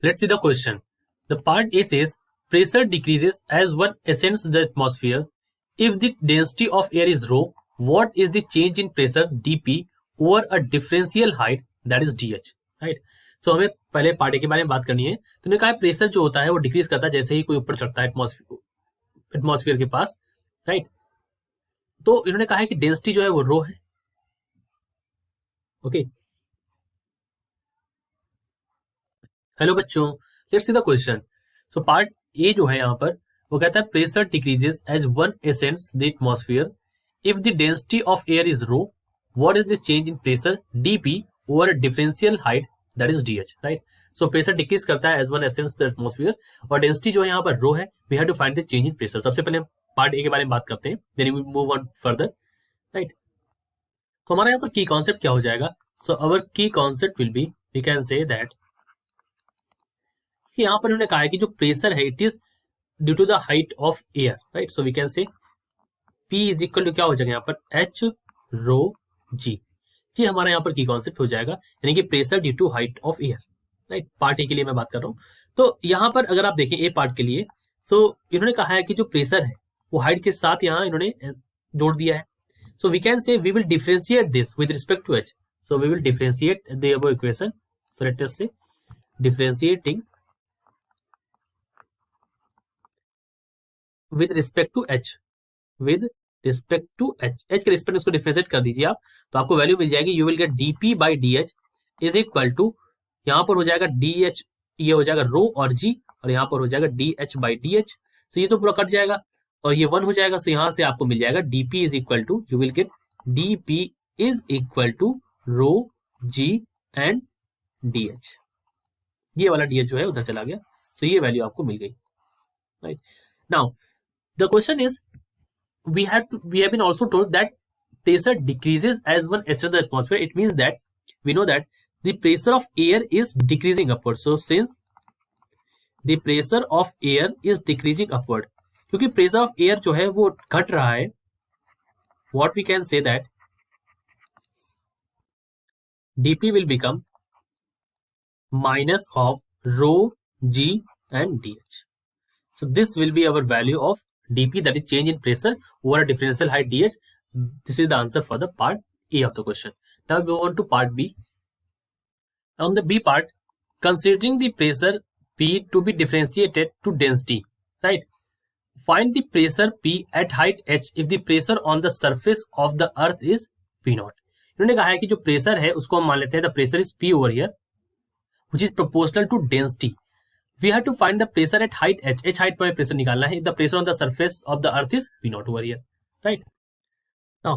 Let's see the question. The part A says pressure decreases as one ascends the atmosphere. If the density of air is rho, what is the change in pressure dP over a differential height that is dH, right? So हमें पहले part A के बारे में बात करनी है। तो उन्होंने कहा प्रेशर जो होता है वो डिक्रीज करता है जैसे ही कोई ऊपर चढ़ता है एटमॉस्फेयर के पास, राइट? तो इन्होंने कहा है कि डेंसिटी जो है वो रो है, ओके। हेलो बच्चों, let's see the question. So part A जो है यहाँ पर वो कहता है pressure decreases as one ascends the atmosphere if the density of air is rho, what is the change in pressure DP over a differential height that is DH, right? So pressure decrease करता है as one ascends the atmosphere और density जो है यहाँ पर rho है। We have to find the change in pressure. सबसे पहले हम पार्ट ए के बारे में बात करते हैं, then we move on further, right? तो हमारा यहाँ पर की कॉन्सेप्ट क्या हो जाएगा? So our key concept will be, we can say that यहाँ पर उन्होंने कहा है कि जो प्रेशर है it is due to the height of air, right? So we can say P is equal to क्या हो जाएगा यहाँ पर H रो G। जी हमारा यहाँ पर की कॉन्सेप्ट हो जाएगा, यानी कि pressure due to height of air, right? Part A के लिए मैं बात कर रहा हूँ। तो यहाँ पर अगर आप देखें ए पार्ट के लिए, तो इन्होंने कहा है कि जो प्रेशर है वो हाइट के साथ यहाँ इन्होंने जोड़ दिया है। So we can say we will differentiate this with respect to H। So we will differentiate the above equation. So let us say differentiating with respect to H, with respect to H, H के respect उसको differentiate कर दीजिए आप, तो आपको value मिल जाएगी। You will get dP by DH is equal to, यहाँ पर हो जाएगा DH, ये हो जाएगा रो और G, और यहाँ पर हो जाएगा DH बाई DH। तो ये तो पूरा कट जाएगा और ये 1 हो जाएगा। सो यहाँ से आपको मिल जाएगा dP is equal to, you will get dP is equal to rho G and DH। ये वाला DH जो है उधर चला गया। सो ये वैल्यू आपको मिल गई, right? Now the question is, we have been also told that pressure decreases as one enters the atmosphere. It means that we know that the pressure of air is decreasing upward. So since the pressure of air is decreasing upward, क्योंकि pressure of air जो है वो घट रहा है, what we can say that dP will become minus of rho G and DH. So this will be our value of dP, that is change in pressure over a differential height dH. This is the answer for the part A of the question. Now we move on to part B. On the B part, considering the pressure P to be differentiated to density, right? Find the pressure P at height H if the pressure on the surface of the earth is P naught. इन्होंने कहा है कि जो pressure है उसको हम मान लेते हैं the pressure is P over here which is proportional to density. We have to find the pressure at height H. H height पर प्रेशर निकालना है। The pressure on the surface of the earth is P naught over here, right? Now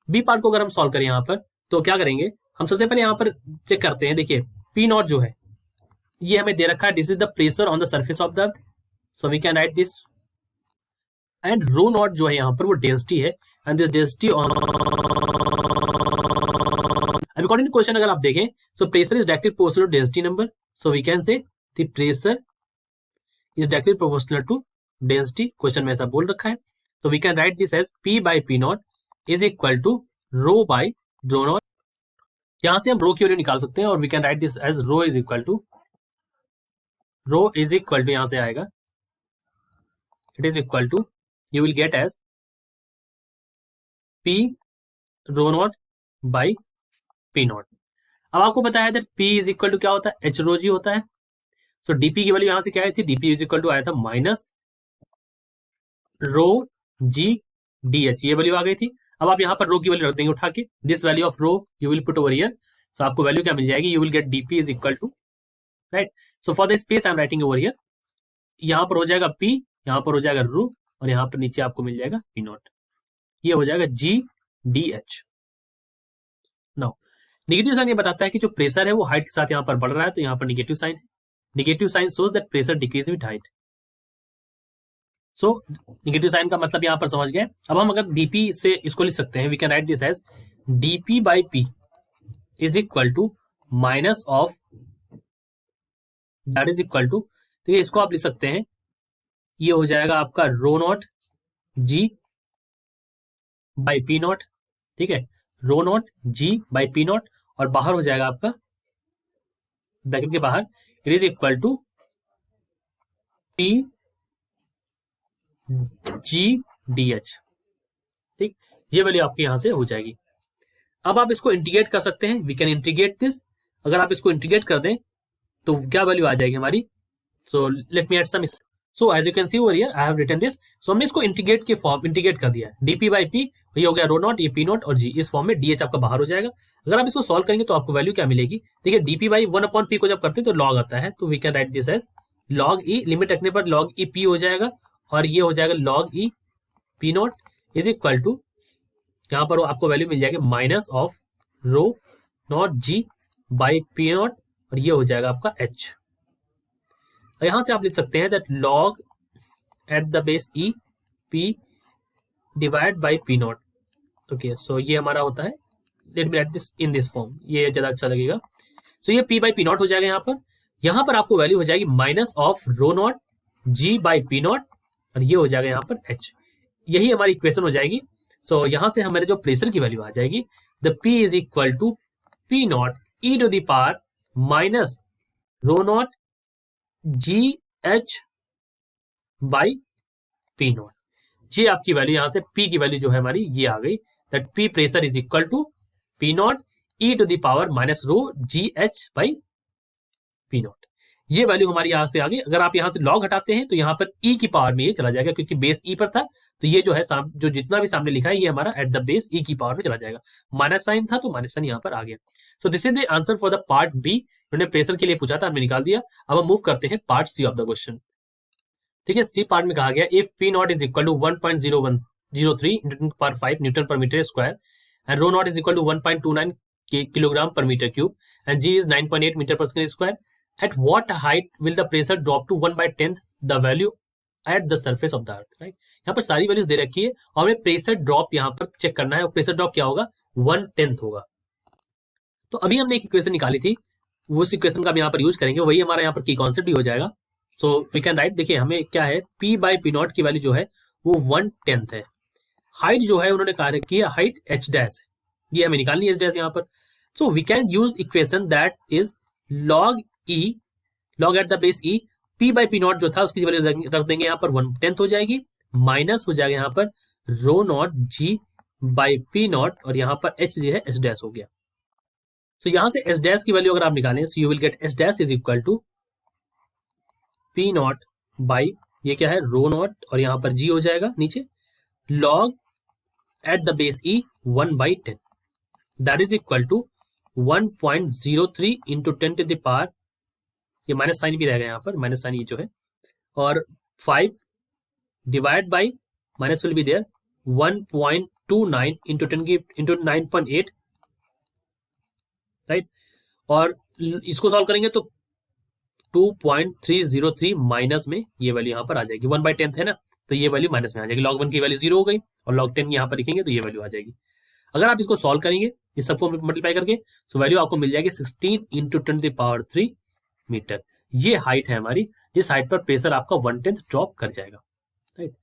B part को अगर हम solve करें यहाँ पर तो क्या करेंगे, हम सबसे पहले यहाँ पर चेक करते हैं। देखिए P naught जो है ये हमें दे रखा है, this is the pressure on the surface of the earth, so we can write this. And rho naught जो है यहाँ पर वो डेंसिटी है, and this density on according to question अगर आप देखें, so pressure is directly proportional to density number, so we can say the pressure is directly proportional to density. क्वेश्चन में ऐसा बोल रखा है, तो we can write this as P by P naught is equal to rho by rho naught। यहां से हम रो की वैल्यू निकाल सकते हैं और we can write this as rho is equal to यहां से आएगा it is equal to, you will get as P rho naught by P naught। अब आपको पता है that P is equal to क्या होता है, H rho G होता है। सो डीपी की वैल्यू यहां से क्या आई थी, डीपी इज इक्वल टू आया था माइनस रो जी डी एच, ये वैल्यू आ गई थी। अब आप यहाँ पर रो की वैल्यू रख देंगे उठा के, this value of rho you will put over here. So आपको वैल्यू क्या मिल जाएगी, you will get DP is equal to, right? So for the space I am writing over here, यहाँ पर हो जाएगा पी, यहाँ पर हो जाएगा रो, और यहाँ पर नीचे आपको मिल जाएगा पी नॉट, ये हो जाएगा G D H. Now negative sign ये बताता है कि जो प्रेशर है वो हाइट के साथ यहाँ पर बढ़ रहा है, तो यहाँ पर निगेटिव साइन है। Negative sign shows that pressure decreases with height. So negative sign का मतलब यहाँ पर समझ गए। अब हम अगर dP से इसको लिख सकते हैं, we can write this as dP by P is equal to minus of, that is equal to, देखिए इसको आप लिख सकते हैं, ये हो जाएगा आपका rho naught G by P naught, ठीक है, rho naught G by P naught, और बाहर हो जाएगा आपका ब्रैकेट के बाहर it is equal to P G D H, ठीक, ये वैल्यू आपकी यहां से हो जाएगी। अब आप इसको इंटीग्रेट कर सकते हैं, वी कैन इंटीग्रेट दिस। अगर आप इसको इंटीग्रेट कर दें तो क्या वैल्यू आ जाएगी हमारी, so let me add some, so as you can see over here I have written this. So हमने इसको इंटीग्रेट के फॉर्म इंटीग्रेट कर दिया है, डीपी बाई पी, ये हो गया रो नॉट, ये पी नॉट और जी, इस फॉर्म में डीएच आपका बाहर हो जाएगा। अगर आप इसको सॉल्व करेंगे तो आपको वैल्यू क्या मिलेगी, देखिए डीपी बाई 1/p को जब करते हैं तो लॉग आता है, तो we can write this as log e, limit रखने पर लॉग ई पी हो जाएगा और ये हो जाएगा log e P naught is equal to, यहाँ पर आपको वैल्यू मिल जाएगी minus of rho naught G by P naught और ये हो जाएगा आपका एच। यहां से आप लिख सकते हैं that log at the base E P divide by P naught. Okay, so ये हमारा होता है, let me write this in this form, ये ज्यादा अच्छा लगेगा। सो ये पी बाई पी नॉट हो जाएगा यहाँ पर आपको वैल्यू हो जाएगी minus of rho naught G by P naught और ये हो जाएगा यहाँ पर एच, यही हमारी इक्वेशन हो जाएगी। सो यहां से हमारे जो प्रेशर की वैल्यू आ जाएगी, the P is equal to P naught e to the power minus rho naught G H by P naught. ये आपकी वैल्यू यहां से पी की वैल्यू जो है हमारी ये आ गई, that P pressure is equal to P naught e to the power minus rho G H by P naught. ये वैल्यू हमारी यहां से आ गई। अगर आप यहां से लॉग हटाते हैं तो यहाँ पर ई की पावर में ये चला जाएगा, क्योंकि बेस ई पर था, तो ये जो है जो जितना भी सामने लिखा है ये हमारा एट द बेस ई की पावर में चला जाएगा। माइनस साइन था तो माइनस साइन यहाँ पर आ गया। So this is the answer for the part B. उन्होंने प्रेशर के लिए पूछा था, हमने निकाल दिया। अब हम मूव करते हैं part C of the question. ठीक है, सी पार्ट में कहा गया if P naught is equal to 1.0103 × 5 newton per metre square and rho naught is equal to 1.29 kilogram per metre cube and G is 9.8 metre per second square, at what height will the pressure drop to 1/10 the value at the surface of the earth, right? यहाँ पर सारी values दे रखी है और हमें pressure drop यहाँ पर check करना है। प्रेशर ड्रॉप क्या होगा, 1/10 होगा। तो अभी हमने एक इक्वेशन निकाली थी, वो उस इक्वेशन का हम यहाँ पर यूज करेंगे, वही हमारा यहाँ पर की कॉन्सेप्ट भी हो जाएगा। सो वी कैन राइट, देखिए हमें क्या है, P बाई पी नॉट की वैल्यू जो है वो 1/10 है। हाइट जो है उन्होंने कहा रखी है हाइट h डैश, ये हमें निकालनी है h डैश यहाँ पर। So we can use equation that is log e log at the base e, p by P naught जो था उसकी वैल्यू रख देंगे यहाँ पर 1/10 हो जाएगी, माइनस हो जाएगा यहाँ पर rho naught G by P naught और यहाँ पर h जो है h डैश हो गया। सो यहाँ से h डैश की वैल्यू अगर आप निकालें, so you will get h dash is equal to P naught by, ये क्या है, रो नॉट और यहाँ पर g हो जाएगा नीचे, log at the base e 1/10 that is equal to 1.03 into 10 to the power, ये माइनस साइन भी रहेगा यहाँ पर, माइनस साइन ये जो है, और 5 divide by minus will be there 1.29 into 10 की इंटू 9.8, राइट, और इसको सॉल्व करेंगे तो 2.303 माइनस में ये वैल्यू यहाँ पर आ जाएगी। 1/10 है ना, तो ये वैल्यू माइनस में आ जाएगी। log 1 की वैल्यू 0 हो गई और log 10 यहाँ पर लिखेंगे तो ये वैल्यू आ जाएगी। अगर आप इसको सॉल्व करेंगे इस सबको मल्टीप्लाई करके, तो वैल्यू आपको मिल जाएगी 16 into 10 to the power 3 meter. ये हाइट है हमारी, जिस हाइट पर प्रेशर आपका 1/10 ड्रॉप कर जाएगा, राइट।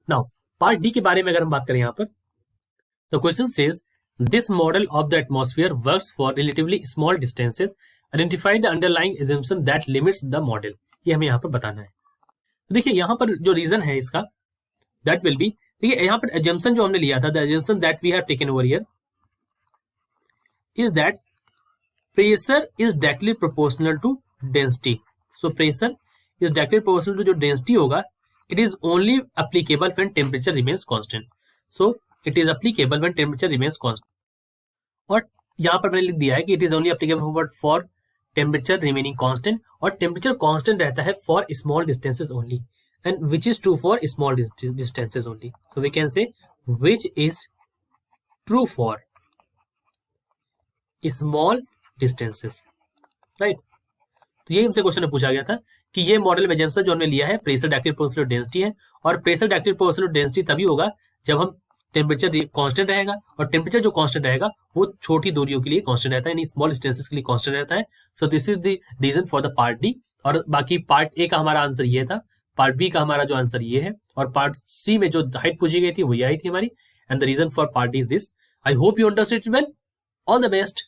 नाउ पार्ट डी के बारे में अगर हम बात करें यहाँ पर, तो question says this model of the atmosphere works for relatively small distances, identify the underlying assumption that limits the model. ये हमें यहाँ पर बताना है। तो देखिए यहाँ पर जो रीजन है इसका, दैट विल बी, देखिए यहाँ पर assumption जो हमने लिया था, the assumption that we have taken over here is that pressure is directly proportional to density. So pressure is directly proportional to जो density होगा, it is only applicable when temperature remains constant. So it is applicable when temperature remains constant. और यहाँ पर मैंने लिख दिया है कि it is only applicable for temperature remaining constant, और temperature constant रहता है for small distances only, and which is true for small distances only. So we can say which is true for small distances, right. तो ये हमसे question में पूछा गया था कि ये मॉडल में जो हमने लिया है प्रेशर डायरेक्टली प्रोपोर्शनल डेंसिटी है, और प्रेशर डायरेक्टली प्रोपोर्शनल डेंसिटी तभी होगा जब हम टेम्परेचर कांस्टेंट रहेगा, और टेम्परेचर जो कांस्टेंट रहेगा वो छोटी दूरियों के लिए कांस्टेंट रहता है, यानी स्मॉल डिस्टेंसेस के लिए कांस्टेंट रहता है। So this is the reason for the part D. और बाकी पार्ट ए का हमारा आंसर ये था, पार्ट बी का हमारा जो आंसर ये है, और पार्ट सी में जो हाइट पूछी गई थी वो ये आई थी हमारी, and the reason for part D is this. I hope you understand it well. All the best.